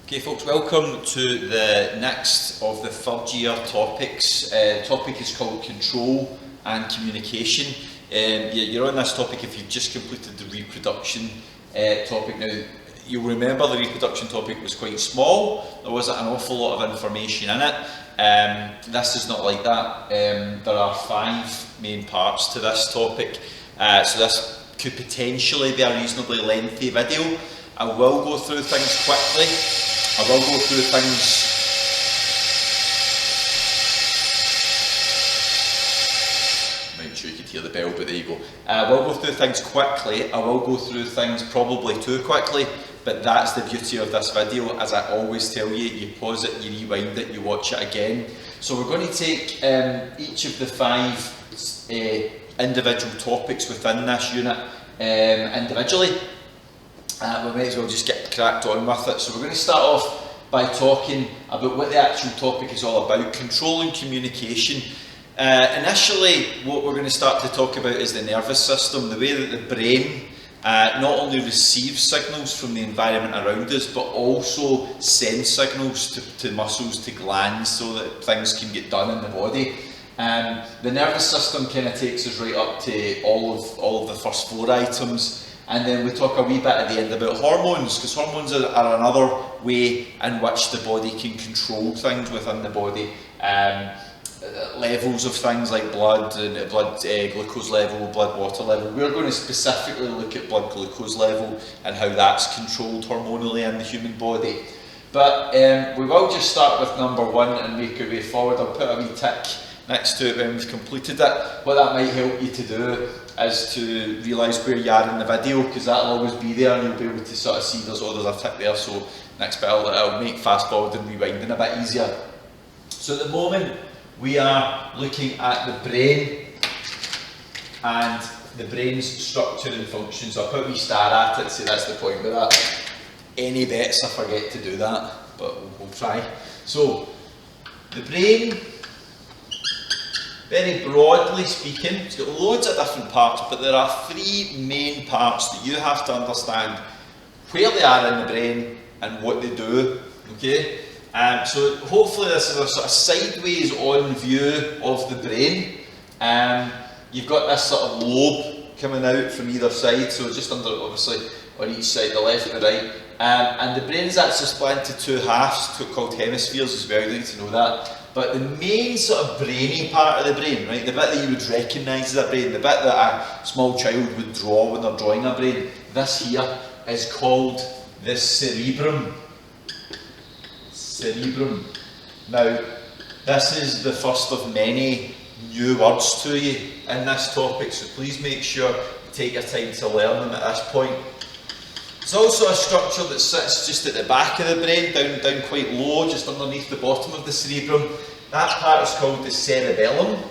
Okay folks, welcome to the next of the third year topics. The topic is called Control and Communication. You're on this topic if you've just completed the reproduction topic. Now, you'll remember the reproduction topic was quite small, there wasn't an awful lot of information in it. This is not like that. There are 5 main parts to this topic, so this could potentially be a reasonably lengthy video. I will go through things quickly. I will go through things Make sure you could hear the bell, but there you go. I will go through things quickly. I will go through things probably too quickly, but that's the beauty of this video. As I always tell you, you pause it, you rewind it, you watch it again. So we're going to take each of the 5 individual topics within this unit individually. We might as well just get cracked on with it. So we're going to start off by talking about what the actual topic is all about, control and communication. Initially, what we're going to start to talk about is the nervous system, the way that the brain not only receives signals from the environment around us, but also sends signals to muscles, to glands, so that things can get done in the body. The nervous system kind of takes us right up to all of the first 4 items. And then we talk a wee bit at the end about hormones, because hormones are another way in which the body can control things within the body. Levels of things like blood glucose level, blood water level. We're going to specifically look at blood glucose level and how that's controlled hormonally in the human body. But we will just start with number 1 and make our way forward. I'll put a wee tick next to it when we've completed it. What that might help you to do is to realise where you are in the video, because that'll always be there and you'll be able to sort of see there's a tick there, so next bit I'll make fast forward and rewinding a bit easier. So at the moment we are looking at the brain and the brain's structure and function. So I'll put a wee star at it, so that's the point with that. Any bets I forget to do that, but we'll try. So the brain, very broadly speaking, it's got loads of different parts, but there are 3 main parts that you have to understand where they are in the brain and what they do. Okay? So hopefully this is a sort of sideways on view of the brain. You've got this sort of lobe coming out from either side, so just under, obviously, on each side, the left and the right. And the brain is actually split into 2 halves, called hemispheres as well, you need to know that. But the main sort of brainy part of the brain, right, the bit that you would recognise as a brain, the bit that a small child would draw when they're drawing a brain, this here is called the cerebrum. Cerebrum. Now, this is the first of many new words to you in this topic, so please make sure you take your time to learn them at this point. It's also a structure that sits just at the back of the brain, down quite low, just underneath the bottom of the cerebrum. That part is called the cerebellum.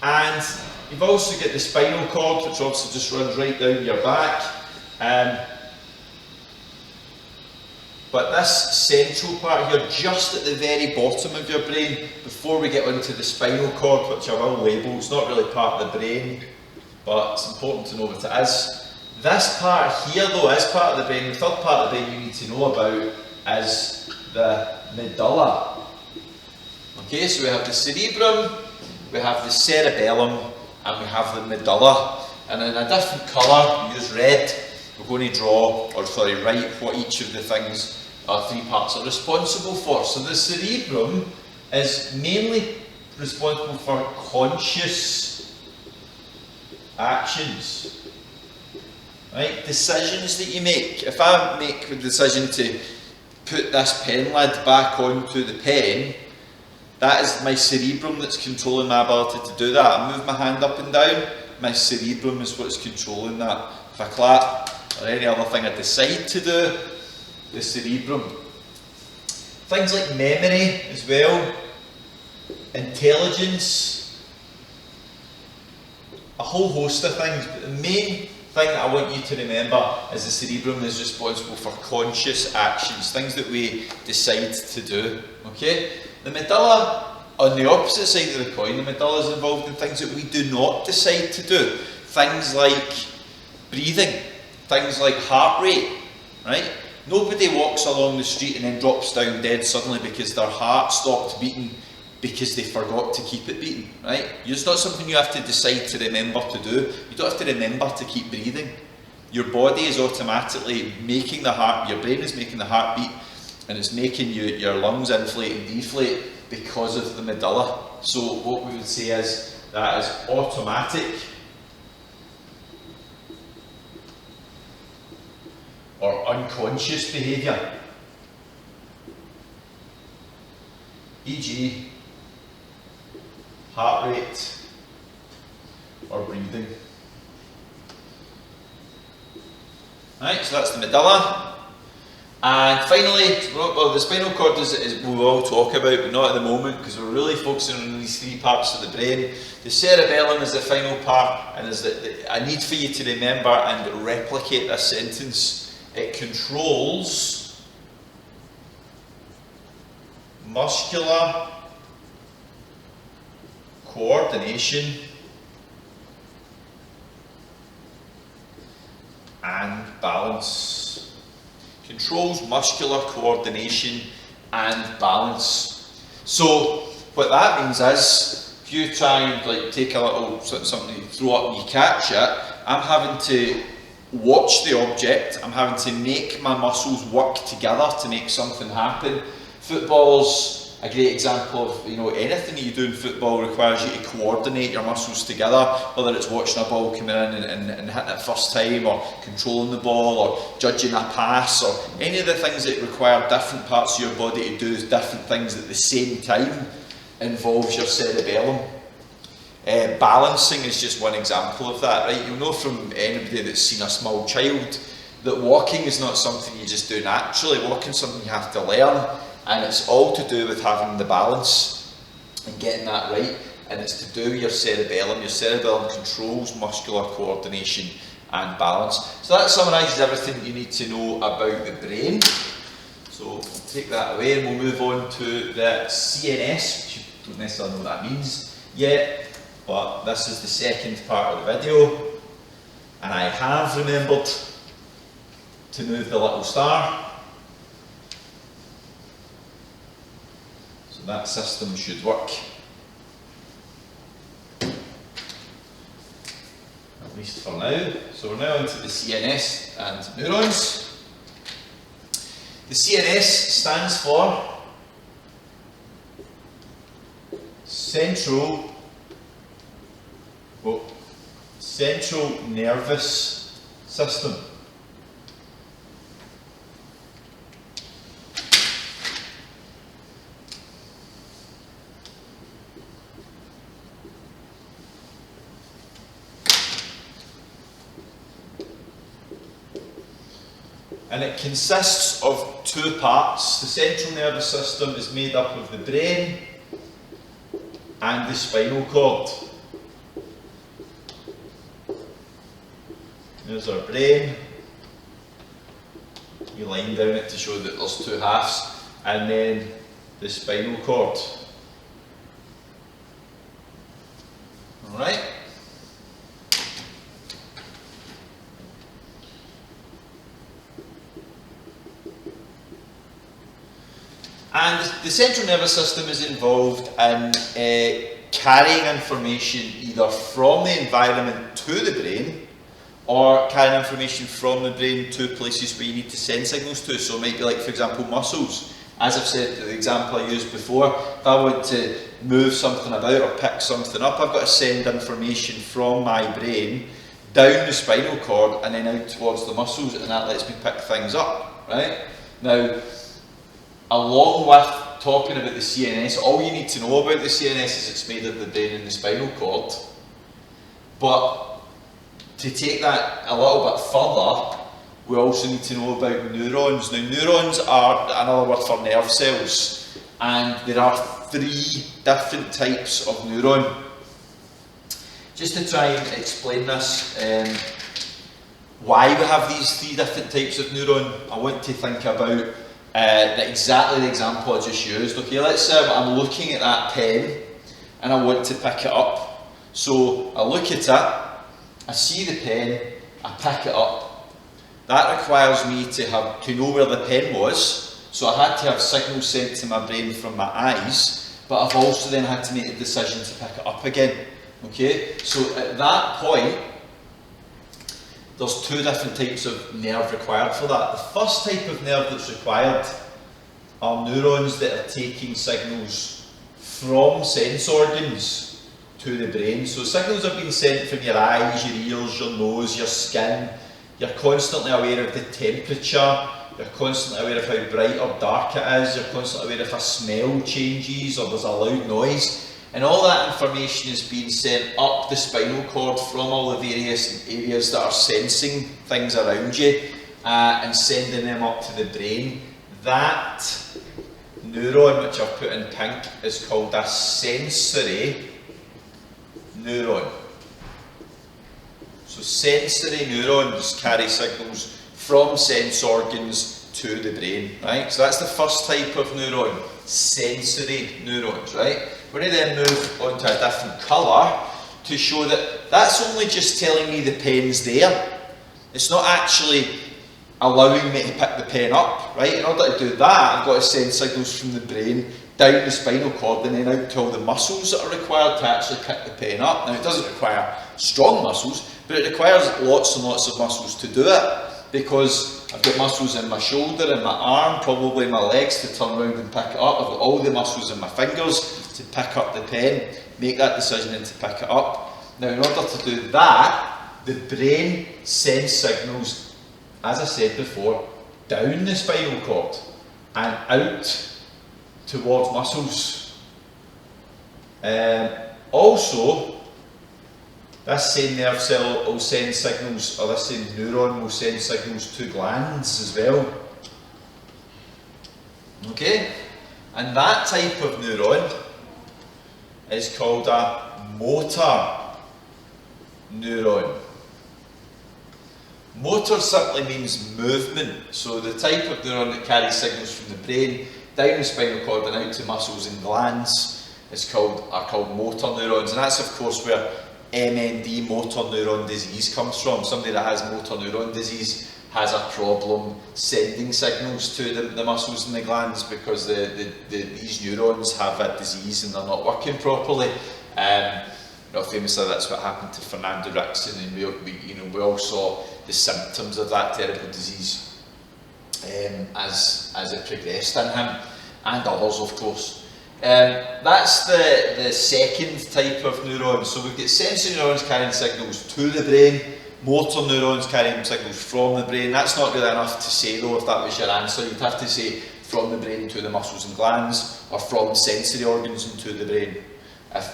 And you've also got the spinal cord, which obviously just runs right down your back. But this central part here, just at the very bottom of your brain, before we get onto the spinal cord, which I will label, it's not really part of the brain, but it's important to know what it is. This part here though is part of the brain. The third part of the brain you need to know about is the medulla. Okay, so we have the cerebrum, we have the cerebellum, and we have the medulla. And in a different colour, use red, we're going to write what each of the things, 3 parts are responsible for. So the cerebrum is mainly responsible for conscious actions, right? Decisions that you make. If I make the decision to put this pen lid back onto the pen, that is my cerebrum that's controlling my ability to do that. I move my hand up and down, my cerebrum is what's controlling that. If I clap, or any other thing I decide to do, the cerebrum. Things like memory as well, intelligence, a whole host of things, but the main thing that I want you to remember is the cerebrum is responsible for conscious actions, things that we decide to do. Okay? The medulla, on the opposite side of the coin, the medulla is involved in things that we do not decide to do. Things like breathing. things like heart rate, right? Nobody walks along the street and then drops down dead suddenly because their heart stopped beating because they forgot to keep it beating, right? It's not something you have to decide to remember to do. You don't have to remember to keep breathing. Your body is automatically making the heart, your brain is making the heart beat, and it's making your lungs inflate and deflate because of the medulla. So what we would say is that is automatic or unconscious behaviour, e.g. heart rate or breathing. Right, so that's the medulla. And finally, well, the spinal cord is we will talk about, but not at the moment because we're really focusing on these three parts of the brain. The cerebellum is the final part, and is a need for you to remember and replicate this sentence. It controls muscular coordination and balance. Controls muscular coordination and balance. So what that means is, if you try and like take a little something you throw up and you catch it, I'm having to watch the object, I'm having to make my muscles work together to make something happen. Football's a great example of, anything that you do in football requires you to coordinate your muscles together, whether it's watching a ball coming in and hitting it first time, or controlling the ball, or judging a pass, or any of the things that require different parts of your body to do different things at the same time involves your cerebellum. Balancing is just one example of that, right? You'll know from anybody that's seen a small child that walking is not something you just do naturally. Walking is something you have to learn, and it's all to do with having the balance and getting that right, and it's to do with your cerebellum. Your cerebellum controls muscular coordination and balance. So that summarises everything you need to know about the brain. So we'll take that away and we'll move on to the CNS, which you don't necessarily know what that means yet. But this is the second part of the video, and I have remembered to move the little star. So that system should work. At least for now. So we're now into the CNS and neurons. The CNS stands for Central Nervous System. And it consists of two parts. The central nervous system is made up of the brain and the spinal cord. There's our brain. You line down it to show that there's two halves, and then the spinal cord. Alright? And the central nervous system is involved in carrying information either from the environment to the brain, or carrying information from the brain to places where you need to send signals to. So it might be like, for example, muscles. As I've said, the example I used before, if I want to move something about or pick something up, I've got to send information from my brain down the spinal cord and then out towards the muscles, and that lets me pick things up, right? Now, along with talking about the CNS, all you need to know about the CNS is it's made of the brain and the spinal cord. But to take that a little bit further, we also need to know about neurons. Now, neurons are another word for nerve cells, and there are 3 different types of neuron. Just to try and explain this, why we have these 3 different types of neuron, I want to think about exactly the example I just used. Okay, let's say I'm looking at that pen and I want to pick it up. So I look at it, I see the pen, I pick it up. that requires me to know where the pen was, so I had to have signals sent to my brain from my eyes, but I've also then had to make a decision to pick it up again. Okay, so at that point, there's two different types of nerve required for that. The first type of nerve that's required are neurons that are taking signals from sense organs to the brain. So signals are being sent from your eyes, your ears, your nose, your skin. You're constantly aware of the temperature, you're constantly aware of how bright or dark it is, you're constantly aware if a smell changes or there's a loud noise. And all that information is being sent up the spinal cord from all the various areas that are sensing things around you and sending them up to the brain. That neuron, which I've put in pink, is called a sensory neuron. So sensory neurons carry signals from sense organs to the brain, right? So that's the first type of neuron, sensory neurons, right? We're going to then move on to a different colour to show that that's only just telling me the pen's there. It's not actually allowing me to pick the pen up, right? In order to do that, I've got to send signals from the brain down the spinal cord and then out to all the muscles that are required to actually pick the pen up. Now, it doesn't require strong muscles, but it requires lots and lots of muscles to do it, because I've got muscles in my shoulder and my arm, probably my legs to turn around and pick it up. I've got all the muscles in my fingers to pick up the pen, make that decision and to pick it up. Now, in order to do that, the brain sends signals, as I said before, down the spinal cord and out towards muscles. Also, this same nerve cell will send signals, or this same neuron will send signals to glands as well. Okay? And that type of neuron is called a motor neuron. Motor simply means movement. So the type of neuron that carries signals from the brain down the spinal cord and out to muscles and glands are called motor neurons. And that's of course where MND, motor neuron disease, comes from. Somebody that has motor neuron disease has a problem sending signals to the muscles and the glands because these neurons have a disease and they're not working properly. Famously, that's what happened to Fernando Rickson, and we all saw the symptoms of that terrible disease as it progressed in him, and others, of course. That's the second type of neuron. So we've got sensory neurons carrying signals to the brain, motor neurons carrying signals from the brain. That's not really enough to say though, if that was your answer. You'd have to say from the brain to the muscles and glands, or from sensory organs into the brain,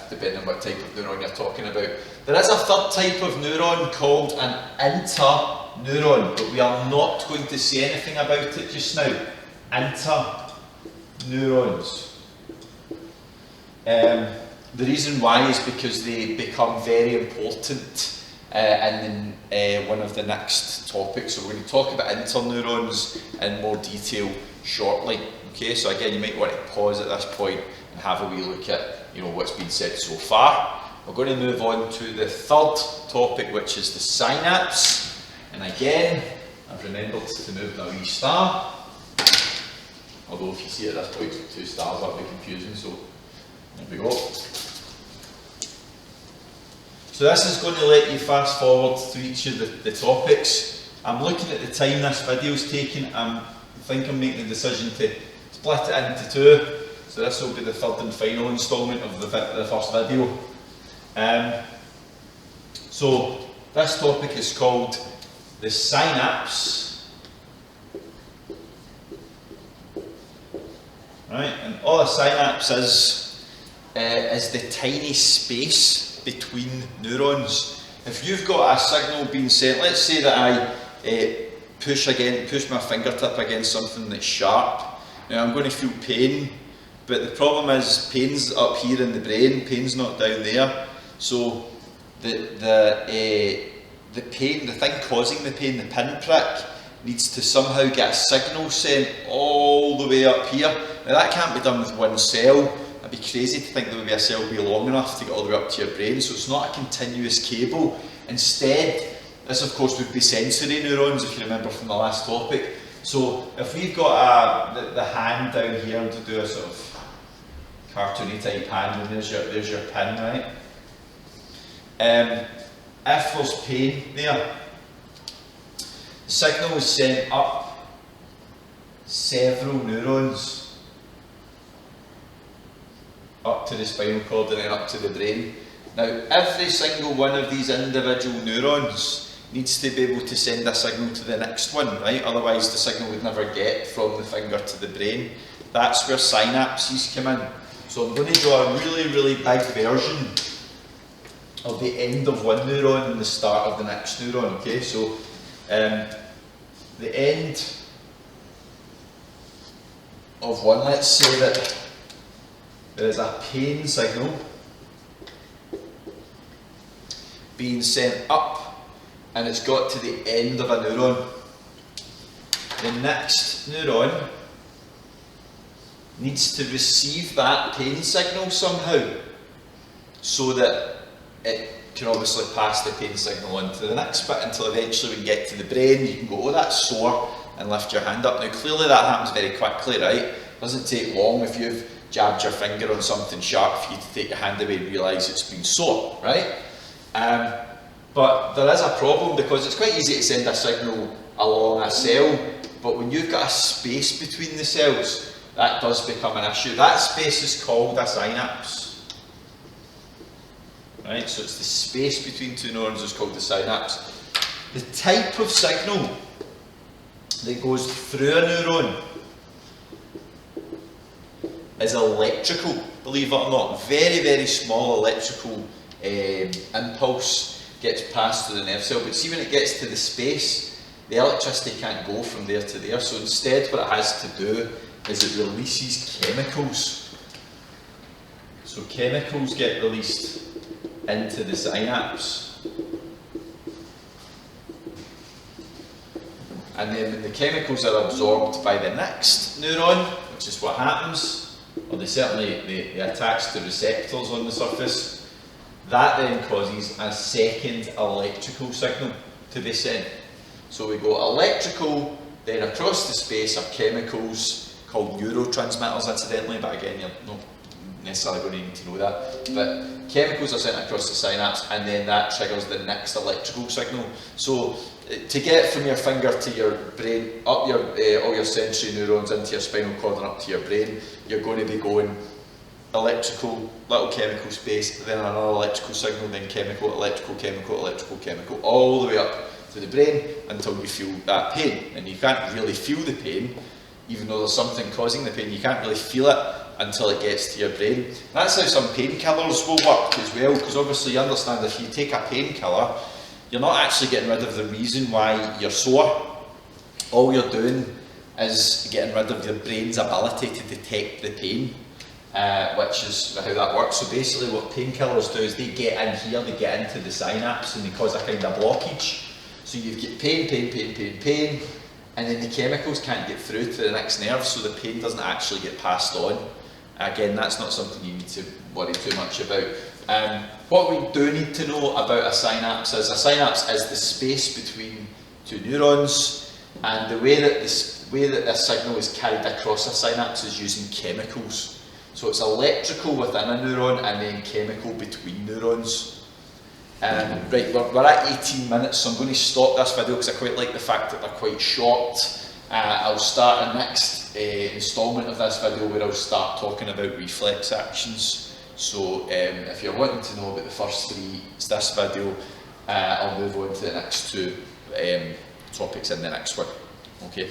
depending on what type of neuron you're talking about. There is a third type of neuron called an interneuron, but we are not going to say anything about it just now. Interneurons. The reason why is because they become very important in one of the next topics. So we're going to talk about interneurons in more detail shortly. Okay, so again, you might want to pause at this point and have a wee look at what's been said so far. We're going to move on to the third topic, which is the synapse. And again, I've remembered to move the wee star. Although if you see at this point, 2 stars, that'll be confusing. So there we go. So this is going to let you fast forward through each of the topics. I'm looking at the time this video is taking. I think I'm making the decision to split it into 2. So this will be the third and final instalment of the first video. So this topic is called the synapse. Right, and all a synapse is the tiny space between neurons. If you've got a signal being sent, let's say that I push my fingertip against something that's sharp. Now I'm going to feel pain, but the problem is pain's up here in the brain, pain's not down there. So the pain, the thing causing the pain, the pinprick, needs to somehow get a signal sent all the way up here. Now that can't be done with one cell. It'd be crazy to think there would be a cell be long enough to get all the way up to your brain, so it's not a continuous cable. Instead, This of course would be sensory neurons, if you remember from the last topic. So if we've got the hand down here to do a sort of cartoony type hand, and there's your pin, right? If there's pain there, the signal is sent up several neurons, up to the spinal cord and then up to the brain. Now, every single one of these individual neurons needs to be able to send a signal to the next one, right? Otherwise the signal would never get from the finger to the brain. That's where synapses come in. So I'm going to draw a really, really big version of the end of one neuron and the start of the next neuron, okay? So the end of one, let's say that there is a pain signal being sent up, and it's got to the end of a neuron. The next neuron needs to receive that pain signal somehow, so that it can obviously pass the pain signal on to the next bit, until eventually we get to the brain. You can go, oh, that's sore, and lift your hand up. Now clearly that happens very quickly, right? It doesn't take long if you've jabbed your finger on something sharp for you to take your hand away and realise it's been sore, right? But there is a problem, because it's quite easy to send a signal along a cell, but when you've got a space between the cells, that does become an issue. That space is called a synapse. Right, so it's the space between two neurons is called the synapse. The type of signal that goes through a neuron is electrical, believe it or not. Very, very small electrical impulse gets passed through the nerve cell, but see, when it gets to the space, the electricity can't go from there to there. So instead what it has to do is it releases chemicals. So chemicals get released into the synapse. And then when the chemicals are absorbed by the next neuron, which is what happens, or they attach to receptors on the surface, that then causes a second electrical signal to be sent. So we go electrical, then across the space are chemicals called neurotransmitters, incidentally, but again, you're not necessarily going to need to know that. But chemicals are sent across the synapse, and then that triggers the next electrical signal. So to get from your finger to your brain, up all your sensory neurons into your spinal cord and up to your brain, you're going to be going electrical, little chemical space, then another electrical signal, then chemical, electrical, chemical, electrical, chemical, all the way up to the brain until you feel that pain. And you can't really feel the pain, even though there's something causing the pain, you can't really feel it until it gets to your brain. That's how some painkillers will work as well, because obviously you understand if you take a painkiller, you're not actually getting rid of the reason why you're sore. All you're doing is getting rid of your brain's ability to detect the pain. Which is how that works. So basically what painkillers do is they get in here, they get into the synapse, and they cause a kind of blockage. So you get pain, and then the chemicals can't get through to the next nerve, so the pain doesn't actually get passed on. Again, that's not something you need to worry too much about. What we do need to know about a synapse is the space between two neurons, and the way that this signal is carried across a synapse is using chemicals. So it's electrical within a neuron and then chemical between neurons. Right, we're at 18 minutes, so I'm going to stop this video because I quite like the fact that they're quite short. I'll start a next instalment of this video where I'll start talking about reflex actions. So if you're wanting to know about the first three, it's this video. I'll move on to the next two topics in the next one. Okay.